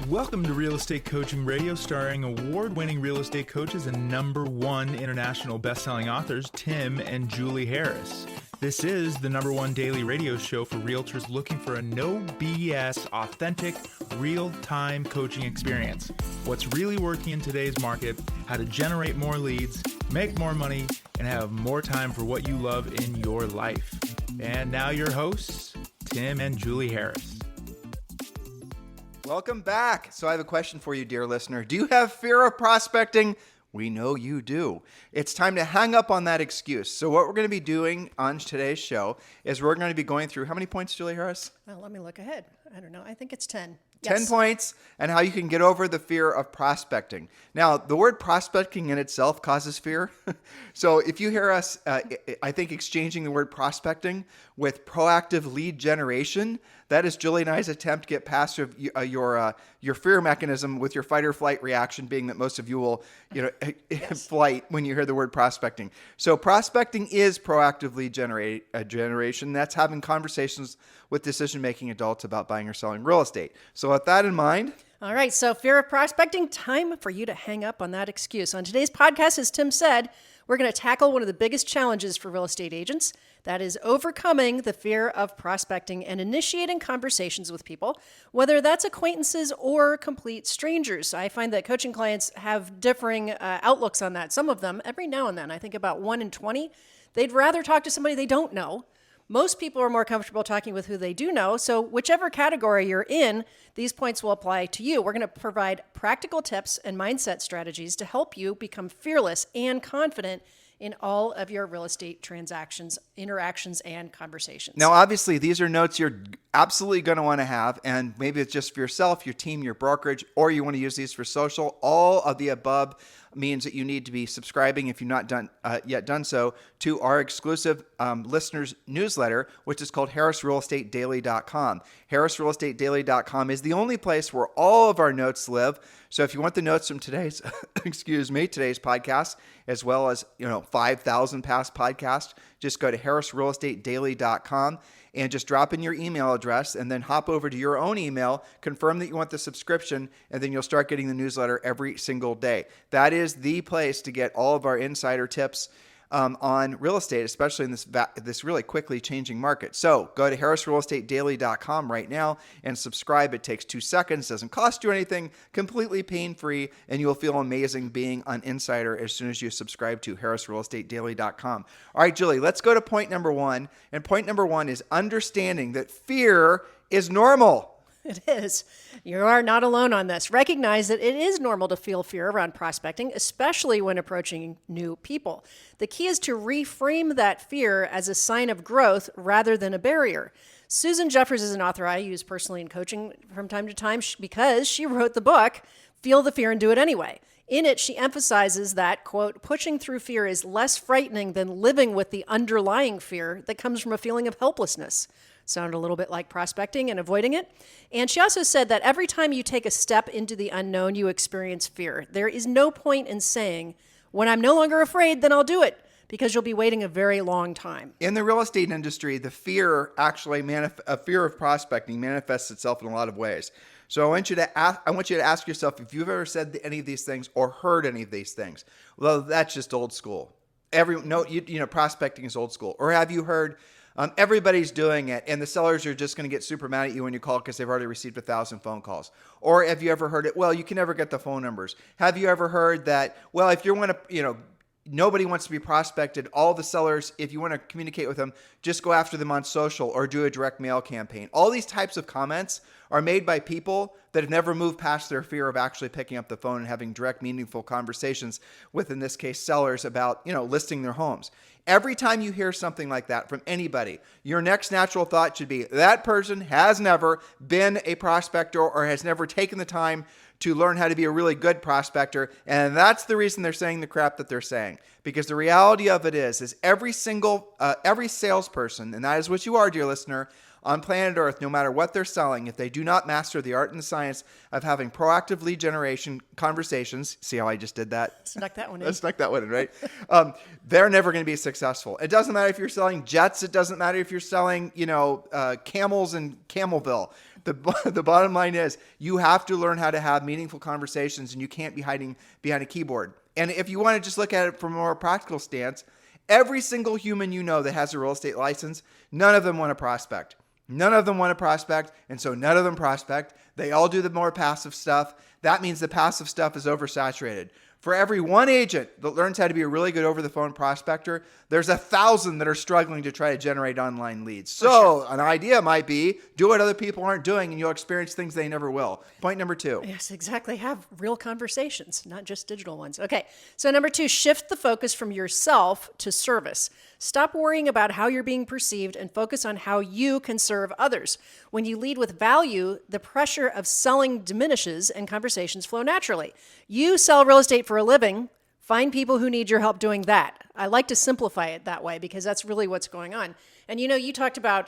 Welcome to Real Estate Coaching Radio, starring award-winning real estate coaches and #1 international best-selling authors, Tim and Julie Harris. This is the #1 daily radio show for realtors looking for a no BS, authentic, real-time coaching experience. What's really working in today's market, how to generate more leads, make more money, and have more time for what you love in your life. And now your hosts, Tim and Julie Harris. Welcome back. So I have a question for you, dear listener. Do you have fear of prospecting? We know you do. It's time to hang up on that excuse. So what we're going to be doing on today's show is we're going to be going through, how many points, Julie Harris? Well, let me look ahead. I don't know. I think it's 10. 10 points, and how you can get over the fear of prospecting. Now, the word prospecting in itself causes fear. So if you hear us, I think, exchanging the word prospecting with proactive lead generation, that is Julie and I's attempt to get past your fear mechanism with your fight or flight reaction being that most of you will, flight when you hear the word prospecting. So prospecting is proactive lead generation. That's having conversations with decision-making adults about buying or selling real estate. So with that in mind... All right, so fear of prospecting, time for you to hang up on that excuse. On today's podcast, as Tim said, we're going to tackle one of the biggest challenges for real estate agents. That is overcoming the fear of prospecting and initiating conversations with people, whether that's acquaintances or complete strangers. I find that coaching clients have differing outlooks on that. Some of them, every now and then, I think about 1 in 20, they'd rather talk to somebody they don't know. Most people are more comfortable talking with who they do know, so whichever category you're in, these points will apply to you. We're going to provide practical tips and mindset strategies to help you become fearless and confident in all of your real estate transactions, interactions, and conversations. Now, obviously, these are notes you're absolutely going to want to have, and maybe it's just for yourself, your team, your brokerage, or you want to use these for social. All of the above means that you need to be subscribing, if you've not yet done so, to our exclusive listeners newsletter, which is called harrisrealestatedaily.com. harrisrealestatedaily.com is the only place where all of our notes live. So if you want the notes from today's, today's podcast, as well as 5,000 past podcasts, just go to harrisrealestatedaily.com and just drop in your email address and then hop over to your own email, confirm that you want the subscription, and then you'll start getting the newsletter every single day. That is the place to get all of our insider tips on real estate, especially in this really quickly changing market. So go to harrisrealestatedaily.com right now and subscribe. It takes 2 seconds, doesn't cost you anything, completely pain-free, and you'll feel amazing being an insider as soon as you subscribe to harrisrealestatedaily.com. All right, Julie, let's go to point number 1. And point number 1 is understanding that fear is normal. It is. You are not alone on this. Recognize that it is normal to feel fear around prospecting, especially when approaching new people. The key is to reframe that fear as a sign of growth rather than a barrier. Susan Jeffers is an author I use personally in coaching from time to time because she wrote the book, Feel the Fear and Do It Anyway. In it, she emphasizes that, quote, pushing through fear is less frightening than living with the underlying fear that comes from a feeling of helplessness. Sounded a little bit like prospecting and avoiding it. And she also said that every time you take a step into the unknown, you experience fear. There is no point in saying, when I'm no longer afraid, then I'll do it, because you'll be waiting a very long time. In the real estate industry, the fear fear of prospecting manifests itself in a lot of ways. So I want you to ask yourself if you've ever said any of these things or heard any of these things. Well, that's just old school. Prospecting is old school. Or have you heard, everybody's doing it, and the sellers are just going to get super mad at you when you call because they've already received 1,000 phone calls? Or have you ever heard it, well, you can never get the phone numbers? Have you ever heard that, well, if you want to, nobody wants to be prospected. All the sellers, if you want to communicate with them, just go after them on social or do a direct mail campaign. All these types of comments are made by people that have never moved past their fear of actually picking up the phone and having direct, meaningful conversations with, in this case, sellers about, listing their homes. Every time you hear something like that from anybody, your next natural thought should be, that person has never been a prospector or has never taken the time to learn how to be a really good prospector. And that's the reason they're saying the crap that they're saying. Because the reality of it is every salesperson, and that is what you are, dear listener, on planet Earth, no matter what they're selling, if they do not master the art and the science of having proactive lead generation conversations, see how I just did that? Snuck that one in. Snuck that one in, right? They're never going to be successful. It doesn't matter if you're selling jets. It doesn't matter if you're selling, camels in Camelville. the bottom line is you have to learn how to have meaningful conversations, and you can't be hiding behind a keyboard. And if you want to just look at it from a more practical stance, every single human you know that has a real estate license, none of them want to prospect. None of them want to prospect, and so none of them prospect. They all do the more passive stuff. That means the passive stuff is oversaturated. For every one agent that learns how to be a really good over-the-phone prospector, there's 1,000 that are struggling to try to generate online leads. So an idea might be do what other people aren't doing, and you'll experience things they never will. Point number 2. Yes, exactly. Have real conversations, not just digital ones. Okay, so number 2, shift the focus from yourself to service. Stop worrying about how you're being perceived and focus on how you can serve others. When you lead with value, the pressure of selling diminishes and conversations flow naturally. You sell real estate for a living. Find people who need your help doing that. I like to simplify it that way because that's really what's going on. And you talked about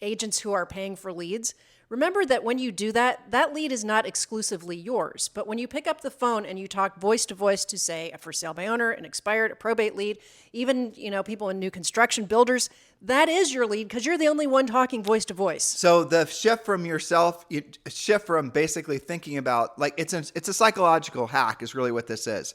agents who are paying for leads. Remember that when you do that, that lead is not exclusively yours. But when you pick up the phone and you talk voice to voice to, say, a for sale by owner, an expired, a probate lead, even people in new construction, builders, that is your lead because you're the only one talking voice to voice. So the shift from yourself, shift from basically thinking about, it's a psychological hack is really what this is.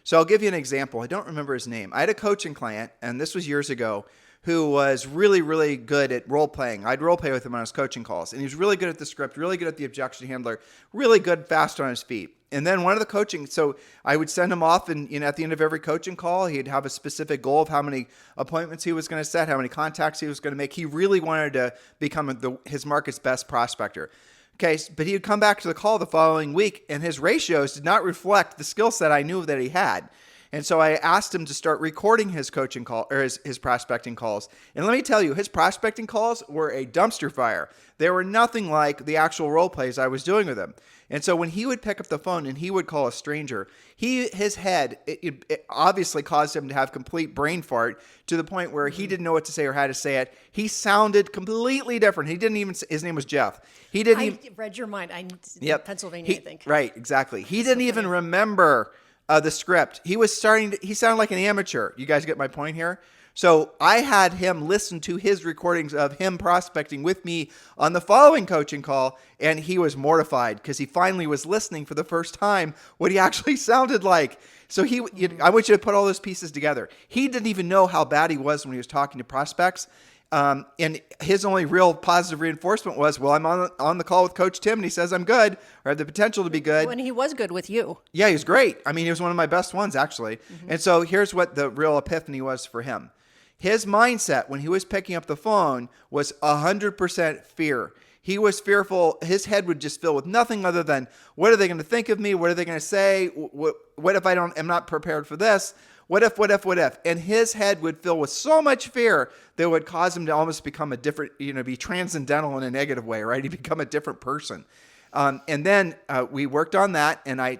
So I'll give you an example. I don't remember his name. I had a coaching client, and this was years ago, who was really, really good at role playing. I'd role play with him on his coaching calls. And he was really good at the script, really good at the objection handler, really good, fast on his feet. And then one of the coaching, so I would send him off, and at the end of every coaching call, he'd have a specific goal of how many appointments he was going to set, how many contacts he was going to make. He really wanted to become his market's best prospector. Okay, but he would come back to the call the following week, and his ratios did not reflect the skill set I knew that he had. And so I asked him to start recording his coaching call or his prospecting calls. And let me tell you, his prospecting calls were a dumpster fire. They were nothing like the actual role plays I was doing with him. And so when he would pick up the phone and he would call a stranger, his head, it obviously caused him to have complete brain fart to the point where he didn't know what to say or how to say it. He sounded completely different. His name was Jeff. I read your mind. Yep. Pennsylvania, I think. Right, exactly. He didn't even remember the script. He sounded like an amateur. You guys get my point here? So I had him listen to his recordings of him prospecting with me on the following coaching call, and he was mortified because he finally was listening for the first time what he actually sounded like. So I want you to put all those pieces together. He didn't even know how bad he was when he was talking to prospects. And his only real positive reinforcement was, well, I'm on the call with Coach Tim, and he says I'm good, or have the potential to be good. When he was good with you. Yeah, he was great. I mean, he was one of my best ones, actually. Mm-hmm. And so here's what the real epiphany was for him. His mindset when he was picking up the phone was 100% fear. He was fearful. His head would just fill with nothing other than, what are they going to think of me? What are they going to say? What if I'm not prepared for this? What if? And his head would fill with so much fear that would cause him to almost become a different, be transcendental in a negative way, right? He'd become a different person. And then we worked on that, and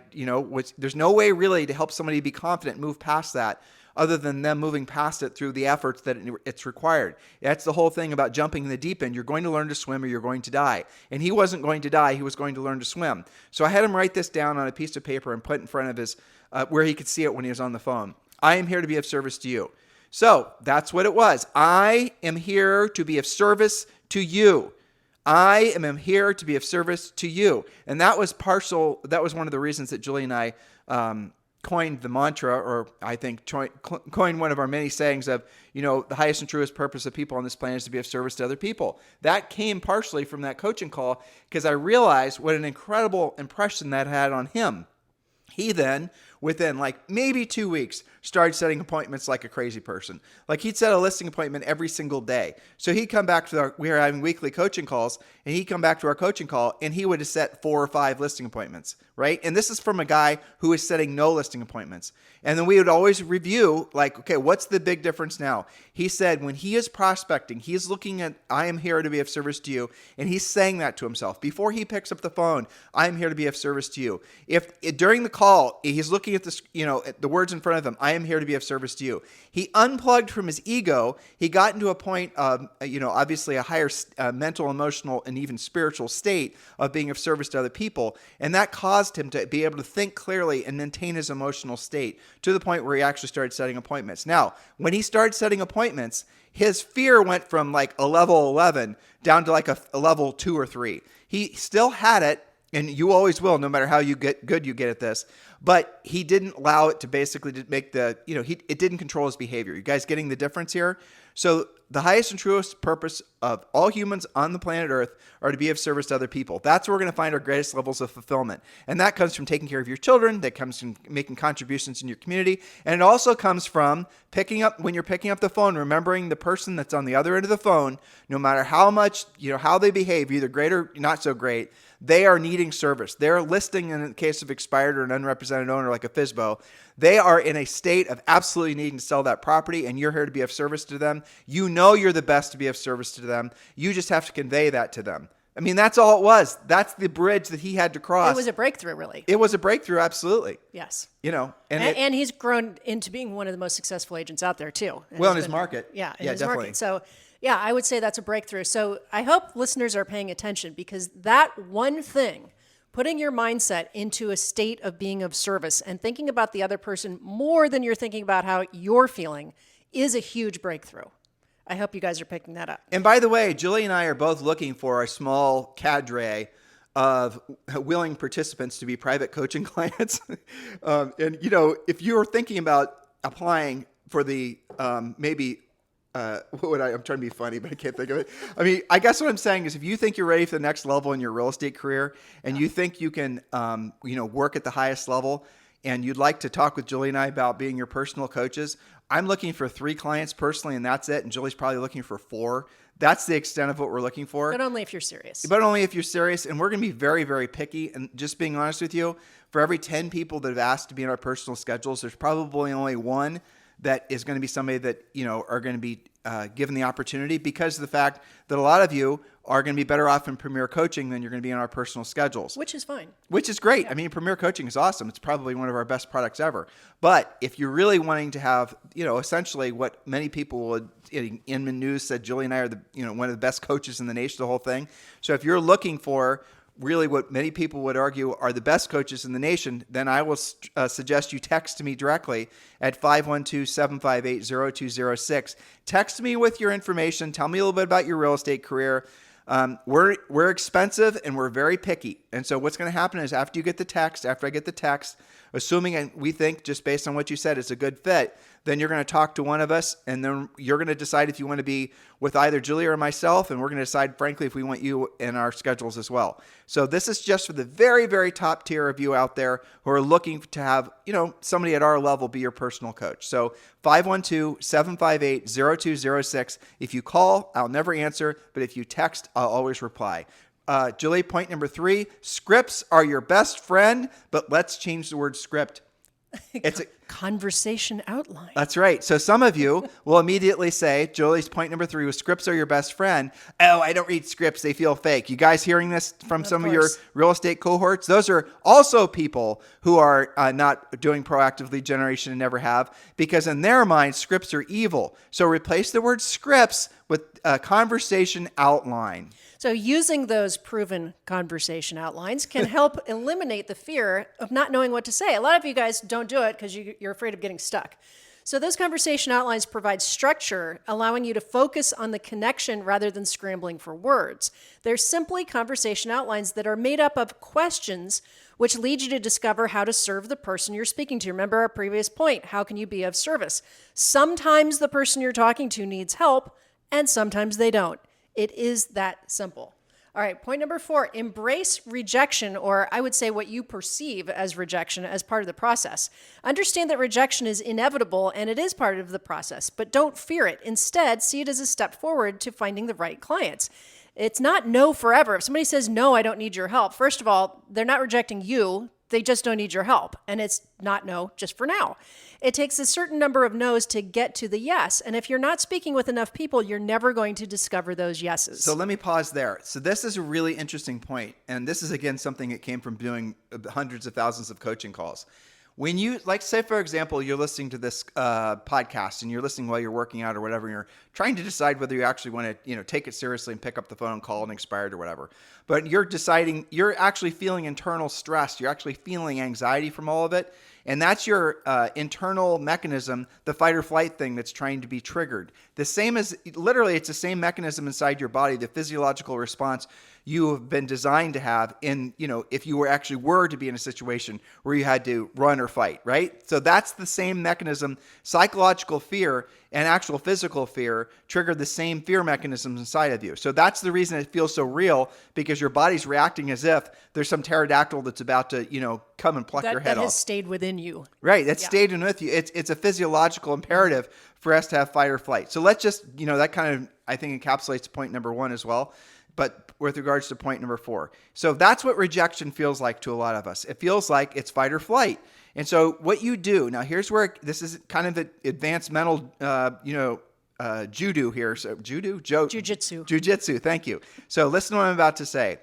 there's no way really to help somebody be confident, move past that, other than them moving past it through the efforts that it's required. That's the whole thing about jumping in the deep end. You're going to learn to swim or you're going to die. And he wasn't going to die. He was going to learn to swim. So I had him write this down on a piece of paper and put in front of his, where he could see it when he was on the phone. I am here to be of service to you. So that's what it was. I am here to be of service to you. I am here to be of service to you. And that was one of the reasons that Julie and I coined the mantra, or I think coined one of our many sayings of, the highest and truest purpose of people on this planet is to be of service to other people. That came partially from that coaching call because I realized what an incredible impression that had on him. He then, within maybe 2 weeks, started setting appointments like a crazy person. He'd set a listing appointment every single day. So he'd come back we were having weekly coaching calls, and he'd come back to our coaching call, and he would have set 4 or 5 listing appointments, right? And this is from a guy who is setting no listing appointments. And then we would always review, okay, what's the big difference now? He said when he is prospecting, he's looking at, I am here to be of service to you, and he's saying that to himself. Before he picks up the phone, I am here to be of service to you. If during the call. He's looking at this, at the words in front of him. I am here to be of service to you. He unplugged from his ego. He got into a point of, obviously a higher mental, emotional, and even spiritual state of being of service to other people. And that caused him to be able to think clearly and maintain his emotional state to the point where he actually started setting appointments. Now, when he started setting appointments, his fear went from like a level 11 down to like a level 2 or 3. He still had it, and you always will, no matter how good you get at this. But he didn't allow it to basically make it didn't control his behavior. You guys getting the difference here? So the highest and truest purpose of all humans on the planet Earth are to be of service to other people. That's where we're going to find our greatest levels of fulfillment. And that comes from taking care of your children. That comes from making contributions in your community. And it also comes from when you're picking up the phone, remembering the person that's on the other end of the phone, no matter how much, how they behave, either great or not so great, they are needing service. They're listing, in the case of expired or an unrepresented owner like a FSBO, they are in a state of absolutely needing to sell that property, and you're here to be of service to them. You know you're the best to be of service to them. You just have to convey that to them. I mean, that's all it was. That's the bridge that he had to cross. It was a breakthrough, really. It was a breakthrough, absolutely. Yes. And he's grown into being one of the most successful agents out there, too. Well, in his market. Yeah, in his definitely. market. So, yeah, I would say that's a breakthrough. So I hope listeners are paying attention, because that one thing, putting your mindset into a state of being of service and thinking about the other person more than you're thinking about how you're feeling, is a huge breakthrough. I hope you guys are picking that up. And by the way, Julie and I are both looking for a small cadre of willing participants to be private coaching clients. If you're thinking about applying for the I'm trying to be funny, but I can't think of it. I mean, I guess what I'm saying is, if you think you're ready for the next level in your real estate career, and you think you can, work at the highest level, and you'd like to talk with Julie and I about being your personal coaches, I'm looking for 3 clients personally, and that's it. And Julie's probably looking for 4. That's the extent of what we're looking for. But only if you're serious. And we're going to be very, very picky. And just being honest with you, for every 10 people that have asked to be in our personal schedules, there's probably only 1 that is going to be somebody that, are going to be given the opportunity, because of the fact that a lot of you are going to be better off in Premier Coaching than you're going to be in our personal schedules. Which is fine. Which is great. Yeah. I mean, Premier Coaching is awesome. It's probably one of our best products ever. But if you're really wanting to have, essentially what many people would, Inman News said Julie and I are one of the best coaches in the nation, the whole thing. So if you're looking for really what many people would argue are the best coaches in the nation, then I will suggest you text me directly at 512-758-0206. Text me with your information. Tell me a little bit about your real estate career. We're expensive and we're very picky. And so what's going to happen is, after I get the text, assuming we think, just based on what you said, it's a good fit, then you're going to talk to one of us, and then you're going to decide if you want to be with either Julie or myself, and we're going to decide, frankly, if we want you in our schedules as well. So this is just for the very, very top tier of you out there who are looking to have, somebody at our level be your personal coach. So 512-758-0206. If you call, I'll never answer, but if you text, I'll always reply. Julie, point number 3, scripts are your best friend, but let's change the word script. It's a conversation outline. That's right. So some of you will immediately say, Julie's point number 3 was, scripts are your best friend. Oh, I don't read scripts. They feel fake. You guys hearing this from some of your real estate cohorts? Those are also people who are not doing proactive lead generation and never have, because in their mind, scripts are evil. So replace the word scripts with a conversation outline. So using those proven conversation outlines can help eliminate the fear of not knowing what to say. A lot of you guys don't do it because you're afraid of getting stuck. So those conversation outlines provide structure, allowing you to focus on the connection rather than scrambling for words. They're simply conversation outlines that are made up of questions which lead you to discover how to serve the person you're speaking to. Remember our previous point, how can you be of service? Sometimes the person you're talking to needs help, and sometimes they don't. It is that simple. All right, point number 4, embrace rejection, or I would say what you perceive as rejection, as part of the process. Understand that rejection is inevitable and it is part of the process, but don't fear it. Instead, see it as a step forward to finding the right clients. It's not no forever. If somebody says, no, I don't need your help, first of all, they're not rejecting you. They just don't need your help. And it's not no, just for now. It takes a certain number of no's to get to the yes. And if you're not speaking with enough people, you're never going to discover those yeses. So let me pause there. So this is a really interesting point. And this is, again, something that came from doing hundreds of thousands of coaching calls. When you, like, say, for example, you're listening to this podcast and you're listening while you're working out or whatever, and you're trying to decide whether you actually want to, take it seriously and pick up the phone and call an expired or whatever. But you're deciding, you're actually feeling internal stress. You're actually feeling anxiety from all of it. And that's your internal mechanism, the fight or flight thing that's trying to be triggered. The same as, literally, it's the same mechanism inside your body, the physiological response you have been designed to have in, if you were to be in a situation where you had to run or fight, right? So that's the same mechanism. Psychological fear and actual physical fear trigger the same fear mechanisms inside of you. So that's the reason it feels so real, because your body's reacting as if there's some pterodactyl that's about to, come and pluck your head that off. has stayed within you. Right. That's stayed in with you. It's a physiological imperative for us to have fight or flight. So let's just, that kind of, I think, encapsulates point number 1 as well. But with regards to point number 4. So that's what rejection feels like to a lot of us. It feels like it's fight or flight. And so what you do, now here's where this is kind of the advanced mental, judo here. So Jiu-jitsu. Thank you. So listen to what I'm about to say.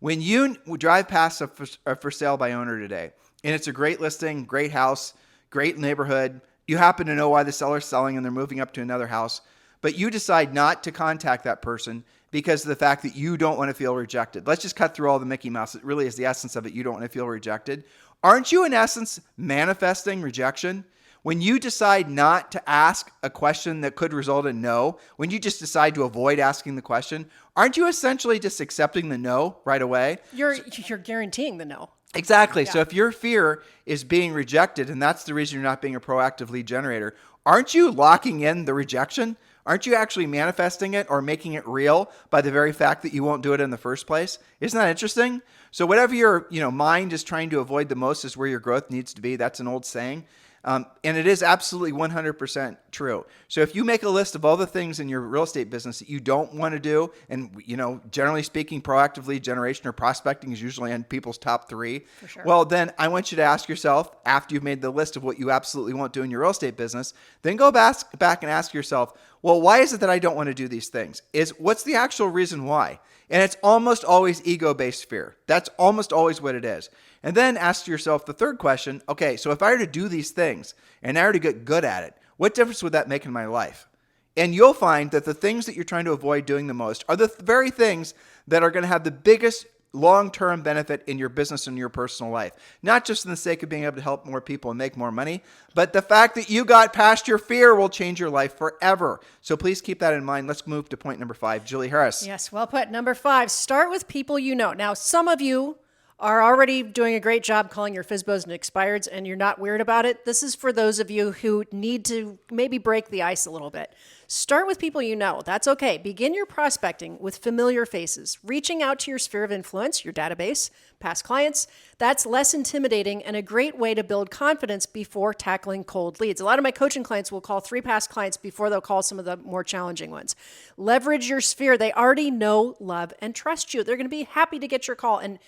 When you drive past a for sale by owner today, and it's a great listing, great house, great neighborhood, you happen to know why the seller's selling and they're moving up to another house, but you decide not to contact that person because of the fact that you don't want to feel rejected. Let's just cut through all the Mickey Mouse. It really is the essence of it. You don't want to feel rejected. Aren't you, in essence, manifesting rejection? When you decide not to ask a question that could result in no, when you just decide to avoid asking the question, aren't you essentially just accepting the no right away? You're guaranteeing the no. Exactly. Yeah. So if your fear is being rejected, and that's the reason you're not being a proactive lead generator, aren't you locking in the rejection? Aren't you actually manifesting it or making it real by the very fact that you won't do it in the first place? Isn't that interesting? So whatever your mind is trying to avoid the most is where your growth needs to be. That's an old saying. And it is absolutely 100% true. So if you make a list of all the things in your real estate business that you don't want to do, and generally speaking, proactive lead generation or prospecting is usually on people's top 3. For sure. Well, then I want you to ask yourself, after you've made the list of what you absolutely won't do in your real estate business, then go back and ask yourself, well, why is it that I don't want to do these things? What's the actual reason why? And it's almost always ego-based fear. That's almost always what it is. And then ask yourself the third question, okay, so if I were to do these things and I were to get good at it, what difference would that make in my life? And you'll find that the things that you're trying to avoid doing the most are the very things that are going to have the biggest long-term benefit in your business and your personal life. Not just in the sake of being able to help more people and make more money, but the fact that you got past your fear will change your life forever. So please keep that in mind. Let's move to point number 5. Julie Harris. Yes, well put. Number 5, start with people you know. Now, some of you are already doing a great job calling your FSBOs and expireds, and you're not weird about it. This is for those of you who need to maybe break the ice a little bit. Start with people you know. That's okay. Begin your prospecting with familiar faces, reaching out to your sphere of influence, your database, past clients. That's less intimidating and a great way to build confidence before tackling cold leads. A lot of my coaching clients will call 3 past clients before they'll call some of the more challenging ones. Leverage your sphere. They already know, love, and trust you. They're going to be happy to get your call. And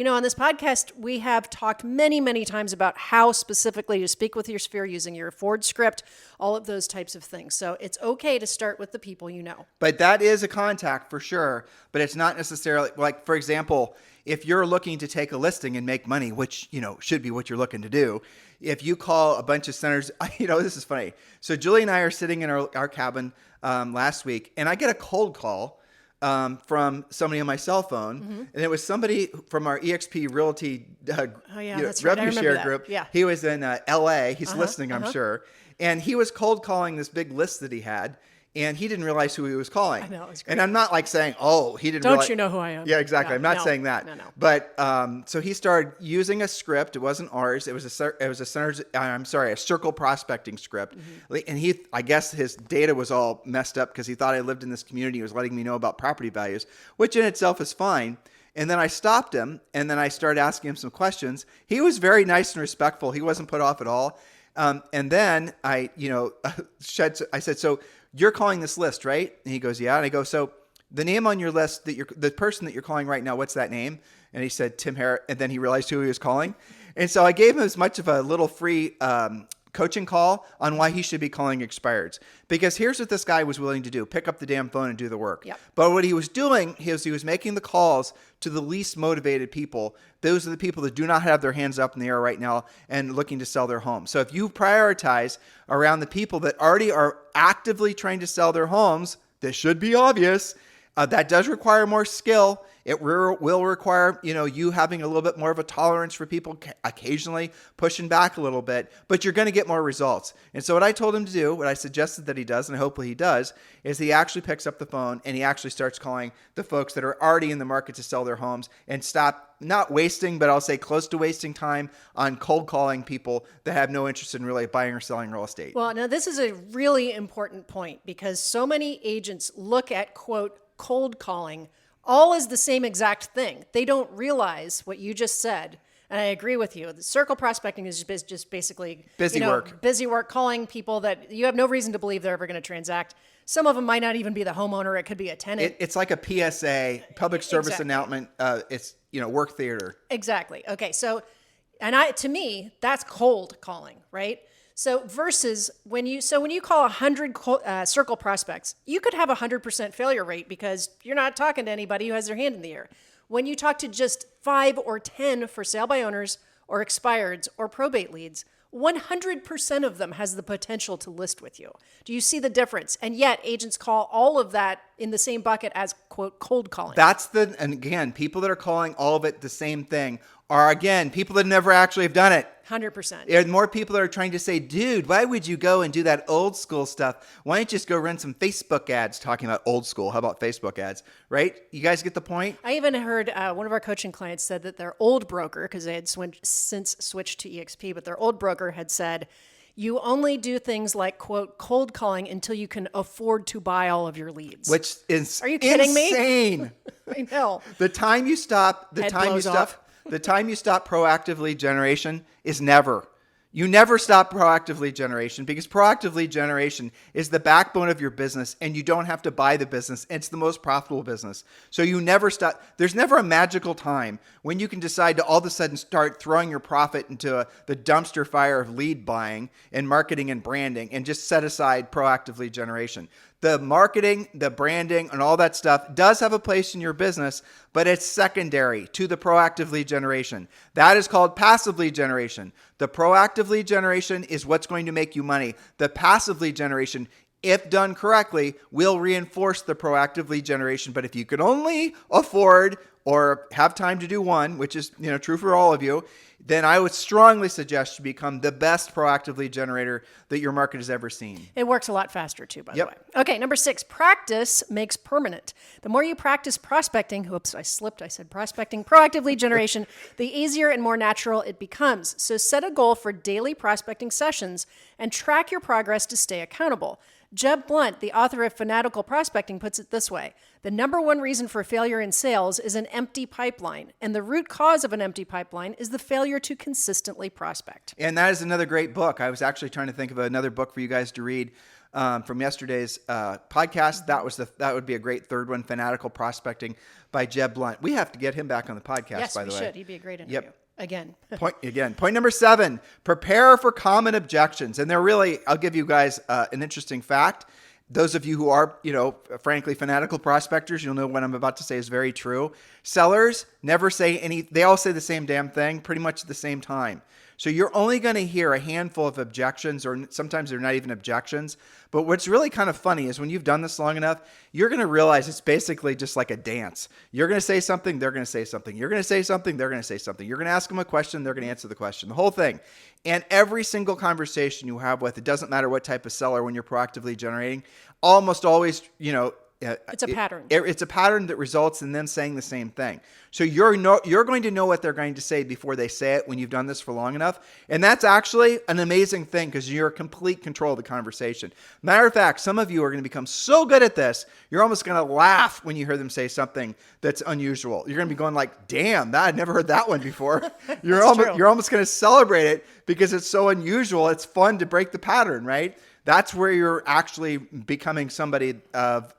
on this podcast, we have talked many, many times about how specifically to speak with your sphere using your Ford script, all of those types of things. So it's okay to start with the people you know. But that is a contact for sure, but it's not necessarily, like, for example, if you're looking to take a listing and make money, which, should be what you're looking to do, if you call a bunch of centers, this is funny. So Julie and I are sitting in our cabin last week, and I get a cold call from somebody on my cell phone, and it was somebody from our EXP Realty revenue share group. Yeah. He was in LA. He's listening, I'm sure. And he was cold calling this big list that he had, and he didn't realize who he was calling. I know, it was great. And I'm not like saying, he didn't Don't realize. you know who I am? Yeah, exactly. No, I'm not no, saying that. No. But so he started using a script. It wasn't ours. It was a circle prospecting script. And I guess his data was all messed up because he thought I lived in this community. He was letting me know about property values, which in itself is fine. And then I stopped him, and then I started asking him some questions. He was very nice and respectful. He wasn't put off at all. And then I said, so you're calling this list, right? And he goes, yeah. And I go, so the name on your list the person that you're calling right now, what's that name? And he said, Tim Harris. And then he realized who he was calling. And so I gave him as much of a little free coaching call on why he should be calling expireds. Because here's what this guy was willing to do: pick up the damn phone and do the work. Yep. But what he was doing is he was making the calls to the least motivated people. Those are the people that do not have their hands up in the air right now and looking to sell their home. So if you prioritize around the people that already are actively trying to sell their homes, this should be obvious. That does require more skill. It will require, you having a little bit more of a tolerance for people occasionally pushing back a little bit, but you're going to get more results. And so what I told him to do, what I suggested that he does, and hopefully he does, is he actually picks up the phone and he actually starts calling the folks that are already in the market to sell their homes and stop not wasting, but I'll say close to wasting time on cold calling people that have no interest in really buying or selling real estate. Well, now this is a really important point because so many agents look at, quote, cold calling all as the same exact thing. They don't realize what you just said. And I agree with you. The circle prospecting is just basically busy work, calling people that you have no reason to believe they're ever going to transact. Some of them might not even be the homeowner. It could be a tenant. It's like a PSA, public service announcement. It's, work theater. Exactly. Okay. So, to me, that's cold calling, right? So versus when you call 100 circle prospects, you could have 100% failure rate because you're not talking to anybody who has their hand in the air. When you talk to just 5 or 10 for sale by owners or expireds or probate leads, 100% of them has the potential to list with you. Do you see the difference? And yet agents call all of that in the same bucket as, quote, cold calling. And again, people that are calling all of it the same thing are, again, people that never actually have done it. 100%. There are more people that are trying to say, dude, why would you go and do that old school stuff? Why don't you just go run some Facebook ads talking about old school? How about Facebook ads, right? You guys get the point? I even heard one of our coaching clients said that their old broker, because they had since switched to EXP, but their old broker had said, you only do things like, quote, cold calling until you can afford to buy all of your leads. Which is Are you kidding insane. Me? I know. The time you stop proactively generation is never. You never stop proactively generation because proactively generation is the backbone of your business and you don't have to buy the business. It's the most profitable business. So you never stop. There's never a magical time when you can decide to all of a sudden start throwing your profit into the dumpster fire of lead buying and marketing and branding and just set aside proactively generation. The marketing, the branding, and all that stuff does have a place in your business, but it's secondary to the proactive lead generation. That is called passive lead generation. The proactive lead generation is what's going to make you money. The passive lead generation, if done correctly, will reinforce the proactive lead generation. But if you could only afford or have time to do one, which is true for all of you, then I would strongly suggest you become the best proactive lead generator that your market has ever seen. It works a lot faster too, by the way. Okay, number 6, practice makes permanent. The more you practice prospecting, I said prospecting, proactive lead generation, the easier and more natural it becomes. So set a goal for daily prospecting sessions and track your progress to stay accountable. Jeb Blunt, the author of Fanatical Prospecting, puts it this way: the number one reason for failure in sales is an empty pipeline, and the root cause of an empty pipeline is the failure to consistently prospect. And that is another great book. I was actually trying to think of another book for you guys to read from yesterday's podcast. That would be a great third one, Fanatical Prospecting by Jeb Blunt. We have to get him back on the podcast, by the way. Yes, we should. He'd be a great interview. Yep. Again. Point number 7, prepare for common objections. And I'll give you guys an interesting fact. Those of you who are, frankly, fanatical prospectors, you'll know what I'm about to say is very true. Sellers never say they all say the same damn thing pretty much at the same time. So you're only going to hear a handful of objections, or sometimes they're not even objections. But what's really kind of funny is when you've done this long enough, you're going to realize it's basically just like a dance. You're going to say something, they're going to say something. You're going to say something, they're going to say something. You're going to ask them a question, they're going to answer the question. The whole thing. And every single conversation you have with, it doesn't matter what type of seller when you're proactively generating, almost always, it's a pattern. It's a pattern that results in them saying the same thing. So you're going to know what they're going to say before they say it when you've done this for long enough. And that's actually an amazing thing because you're in complete control of the conversation. Matter of fact, some of you are going to become so good at this, you're almost going to laugh when you hear them say something that's unusual. You're going to be going like, damn, I'd never heard that one before. You're almost going to celebrate it because it's so unusual. It's fun to break the pattern, right? That's where you're actually becoming somebody of,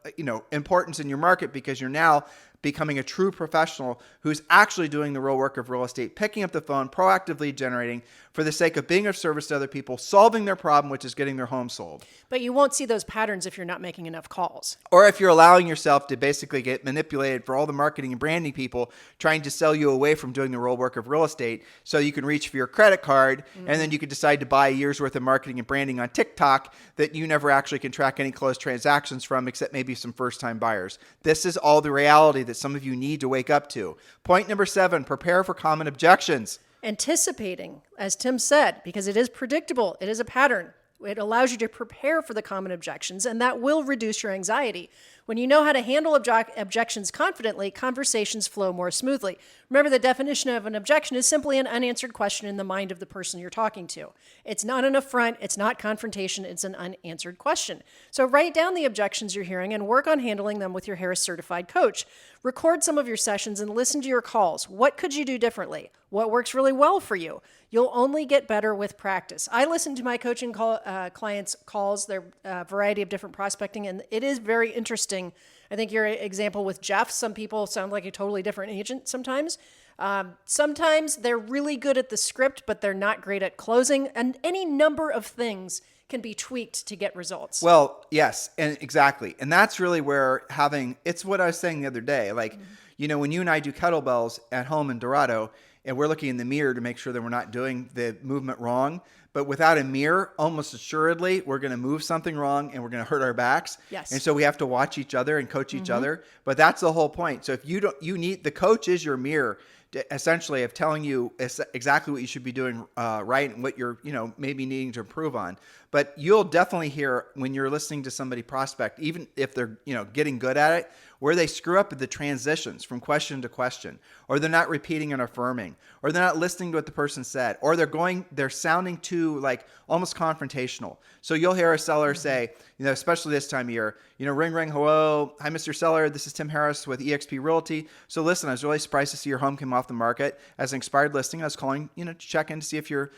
importance in your market because you're now becoming a true professional who's actually doing the real work of real estate, picking up the phone, proactively generating for the sake of being of service to other people, solving their problem, which is getting their home sold. But you won't see those patterns if you're not making enough calls. Or if you're allowing yourself to basically get manipulated for all the marketing and branding people trying to sell you away from doing the real work of real estate so you can reach for your credit card and then you can decide to buy a year's worth of marketing and branding on TikTok that you never actually can track any closed transactions from except maybe some first-time buyers. This is all the reality that some of you need to wake up to. Point number 7, prepare for common objections. Anticipating, as Tim said, because it is predictable, it is a pattern. It allows you to prepare for the common objections, and that will reduce your anxiety. When you know how to handle objections confidently, conversations flow more smoothly. Remember, the definition of an objection is simply an unanswered question in the mind of the person you're talking to. It's not an affront, it's not confrontation, it's an unanswered question. So write down the objections you're hearing and work on handling them with your Harris certified coach. Record some of your sessions and listen to your calls. What could you do differently? What works really well for you? You'll only get better with practice. I listen to my coaching clients' calls, their variety of different prospecting, and it is very interesting. I think your example with Jeff, some people sound like a totally different agent sometimes. Sometimes they're really good at the script, but they're not great at closing, and any number of things can be tweaked to get results. Well, yes, and exactly. And that's really where it's what I was saying the other day. Like, when you and I do kettlebells at home in Dorado, and we're looking in the mirror to make sure that we're not doing the movement wrong. But without a mirror, almost assuredly, we're going to move something wrong and we're going to hurt our backs. Yes. And so we have to watch each other and coach each other. But that's the whole point. So if the coach is your mirror, essentially, of telling you exactly what you should be doing right and what you're, maybe needing to improve on. But you'll definitely hear when you're listening to somebody prospect, even if they're, getting good at it, where they screw up the transitions from question to question, or they're not repeating and affirming, or they're not listening to what the person said, or they're sounding too almost confrontational. So you'll hear a seller say, especially this time of year, ring, ring, hello. Hi, Mr. Seller. This is Tim Harris with eXp Realty. So listen, I was really surprised to see your home came off the market as an expired listing. I was calling, to check in to see if you're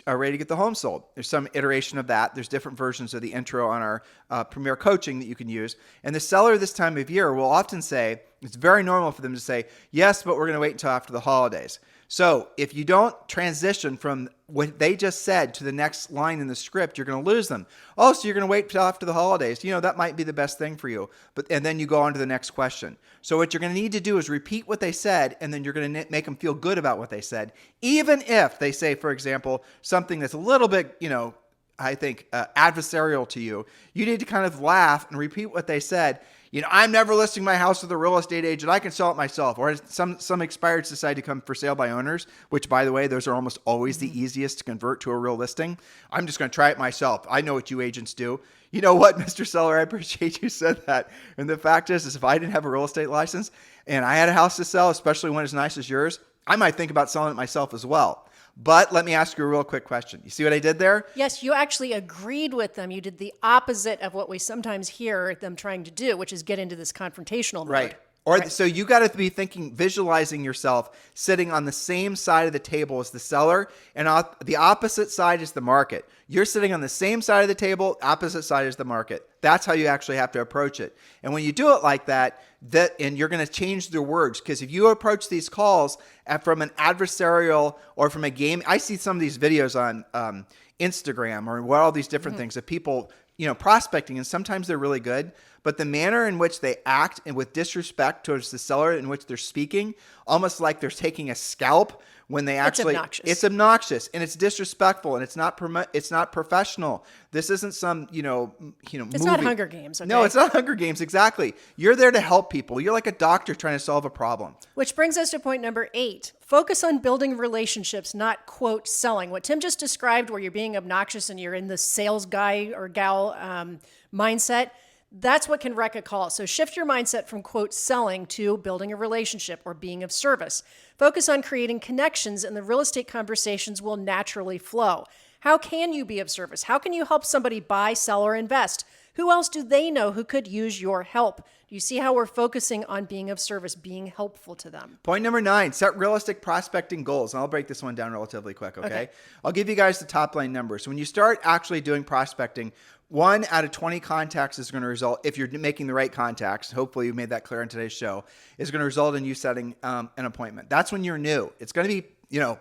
ready to get the home sold. There's some iteration of that. There's different versions of the intro on our Premier Coaching that you can use. And the seller this time of year will often say, it's very normal for them to say, yes, but we're going to wait until after the holidays. So if you don't transition from what they just said to the next line in the script, you're going to lose them. Oh, so you're going to wait till after the holidays. That might be the best thing for you. And then you go on to the next question. So what you're going to need to do is repeat what they said, and then you're going to make them feel good about what they said. Even if they say, for example, something that's a little bit, I think adversarial to you, you need to kind of laugh and repeat what they said. I'm never listing my house with a real estate agent. I can sell it myself. Or some expireds decide to come for sale by owners, which, by the way, those are almost always the easiest to convert to a real listing. I'm just going to try it myself. I know what you agents do. You know what, Mr. Seller? I appreciate you said that. And the fact is if I didn't have a real estate license and I had a house to sell, especially one as nice as yours, I might think about selling it myself as well. But let me ask you a real quick question. You see what I did there? Yes, you actually agreed with them. You did the opposite of what we sometimes hear them trying to do, which is get into this confrontational mode. Right. So you got to be visualizing yourself sitting on the same side of the table as the seller, and the opposite side is the market. You're sitting on the same side of the table, opposite side is the market. That's how you actually have to approach it. And when you do it like that, and you're going to change the words, because if you approach these calls from an adversarial or from a game, I see some of these videos on Instagram or all these different things of people, prospecting, and sometimes they're really good. But the manner in which they act and with disrespect towards the seller in which they're speaking, almost like they're taking a scalp when they actually, it's obnoxious and it's disrespectful and it's not professional. This isn't some, it's movie. Not Hunger Games. Okay? No, it's not Hunger Games. Exactly. You're there to help people. You're like a doctor trying to solve a problem. Which brings us to point number 8. Focus on building relationships, not quote selling. What Tim just described, where you're being obnoxious and you're in the sales guy or gal mindset, that's what can wreck a call. So shift your mindset from quote selling to building a relationship or being of service. Focus on creating connections and the real estate conversations will naturally flow. How can you be of service? How can you help somebody buy, sell, or invest? Who else do they know who could use your help? Do you see how we're focusing on being of service, being helpful to them? Point number 9, set realistic prospecting goals. And I'll break this one down relatively quick, okay? I'll give you guys the top line numbers. When you start actually doing prospecting, 1 out of 20 contacts is going to result, if you're making the right contacts, hopefully you made that clear in today's show, is going to result in you setting an appointment. That's when you're new. It's going to be,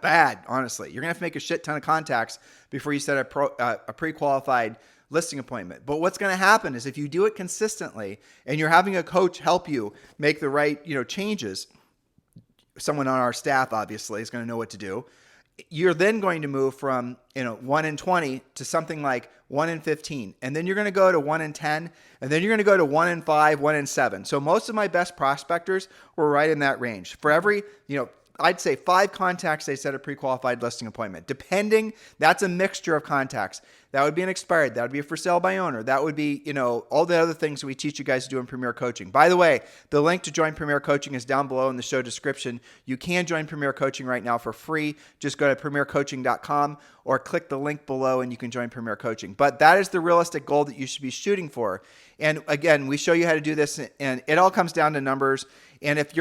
bad, honestly. You're going to have to make a shit ton of contacts before you set a pre-qualified listing appointment. But what's going to happen is if you do it consistently and you're having a coach help you make the right, changes, someone on our staff obviously is going to know what to do. You're then going to move from, 1 in 20 to something like 1 in 15. And then you're going to go to 1 in 10. And then you're going to go to 1 in 5, 1 in 7. So most of my best prospectors were right in that range. For every, I'd say 5 contacts, they set a pre-qualified listing appointment. Depending, that's a mixture of contacts. That would be an expired. That would be a for sale by owner. That would be, all the other things we teach you guys to do in Premier Coaching. By the way, the link to join Premier Coaching is down below in the show description. You can join Premier Coaching right now for free. Just go to premiercoaching.com or click the link below and you can join Premier Coaching. But that is the realistic goal that you should be shooting for. And again, we show you how to do this, and it all comes down to numbers. And if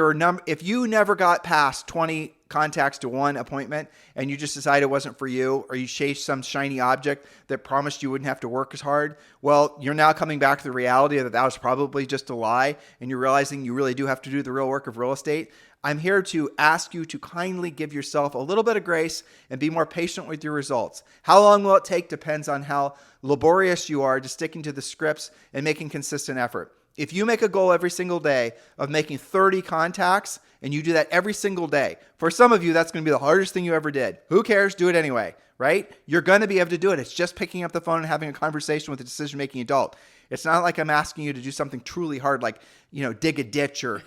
you never got past 20 contacts to 1 appointment and you just decided it wasn't for you, or you chased some shiny object that promised you wouldn't have to work as hard, well, you're now coming back to the reality that was probably just a lie, and you're realizing you really do have to do the real work of real estate. I'm here to ask you to kindly give yourself a little bit of grace and be more patient with your results. How long will it take depends on how laborious you are to sticking to the scripts and making consistent effort. If you make a goal every single day of making 30 contacts and you do that every single day, for some of you, that's going to be the hardest thing you ever did. Who cares? Do it anyway, right? You're going to be able to do it. It's just picking up the phone and having a conversation with a decision-making adult. It's not like I'm asking you to do something truly hard, like, dig a ditch or,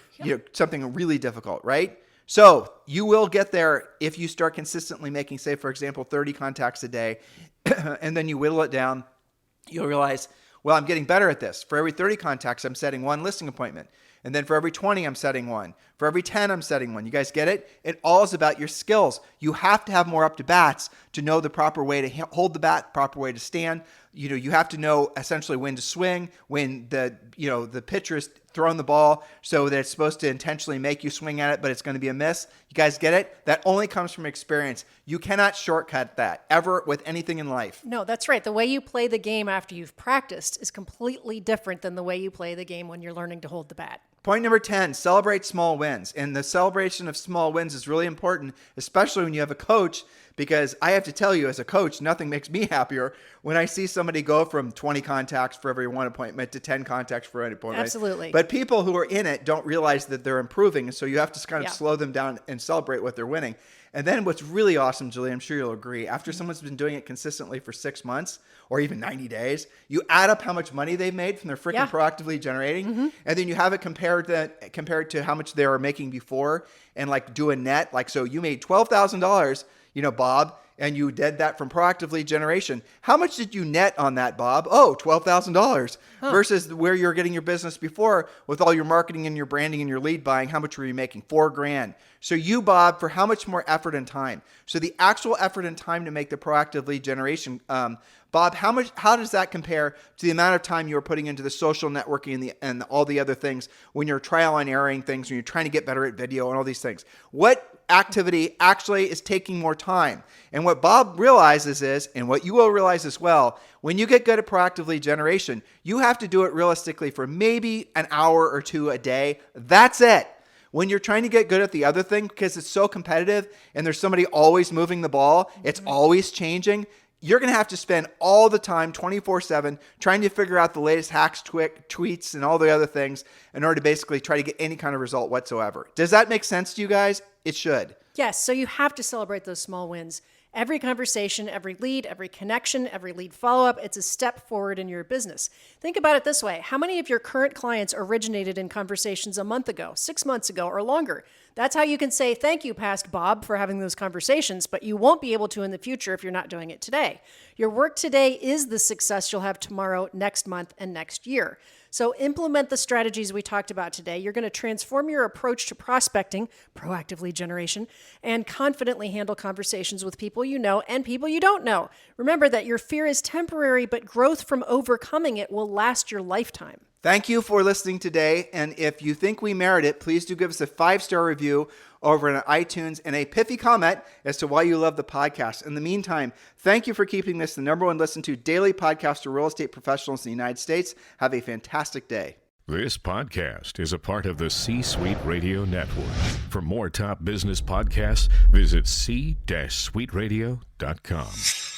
something really difficult, right? So you will get there if you start consistently making, say, for example, 30 contacts a day, and then you whittle it down. You'll realize, well, I'm getting better at this. For every 30 contacts, I'm setting 1 listing appointment. And then for every 20, I'm setting 1. For every 10, I'm setting 1. You guys get it? It all is about your skills. You have to have more up to bats to know the proper way to hold the bat, proper way to stand. You have to know essentially when to swing, when the pitcher is throwing the ball so that it's supposed to intentionally make you swing at it, but it's going to be a miss. You guys get it? That only comes from experience. You cannot shortcut that ever with anything in life. No, that's right. The way you play the game after you've practiced is completely different than the way you play the game when you're learning to hold the bat. Point number 10, celebrate small wins. And the celebration of small wins is really important, especially when you have a coach, because I have to tell you, as a coach, nothing makes me happier when I see somebody go from 20 contacts for every 1 appointment to 10 contacts for any appointment. Absolutely. But people who are in it don't realize that they're improving. And so you have to kind of slow them down and celebrate what they're winning. And then what's really awesome, Julie, I'm sure you'll agree, after someone's been doing it consistently for 6 months or even 90 days, you add up how much money they've made from their freaking proactively generating, and then you have it compared to how much they were making before, and like do a net. Like, so you made $12,000, Bob, and you did that from proactively generation. How much did you net on that, Bob? Oh, $12,000 versus where you're getting your business before with all your marketing and your branding and your lead buying. How much were you making? $4,000. So you, Bob, for how much more effort and time? So the actual effort and time to make the proactive lead generation, Bob, how does that compare to the amount of time you were putting into the social networking and all the other things when you're trial and erroring things, when you're trying to get better at video and all these things? What activity actually is taking more time? And what Bob realizes is, and what you will realize as well, when you get good at proactive lead generation, you have to do it realistically for maybe an hour or 2 a day. That's it. When you're trying to get good at the other thing, because it's so competitive and there's somebody always moving the ball, it's always changing, you're going to have to spend all the time 24/7 trying to figure out the latest hacks, tweets, and all the other things in order to basically try to get any kind of result whatsoever. Does that make sense to you guys? It should. Yes, so you have to celebrate those small wins. Every conversation, every lead, every connection, every lead follow-up, it's a step forward in your business. Think about it this way. How many of your current clients originated in conversations a month ago, 6 months ago, or longer? That's how you can say thank you, past Bob, for having those conversations, but you won't be able to in the future if you're not doing it today. Your work today is the success you'll have tomorrow, next month, and next year. So implement the strategies we talked about today. You're going to transform your approach to prospecting, proactive lead generation, and confidently handle conversations with people people you know and people you don't know. Remember that your fear is temporary, but growth from overcoming it will last your lifetime. Thank you for listening today. And if you think we merit it, please do give us a 5-star review over on iTunes and a pithy comment as to why you love the podcast. In the meantime, thank you for keeping this the number one listened to daily podcast to real estate professionals in the United States. Have a fantastic day. This podcast is a part of the C-Suite Radio Network. For more top business podcasts, visit c-suiteradio.com.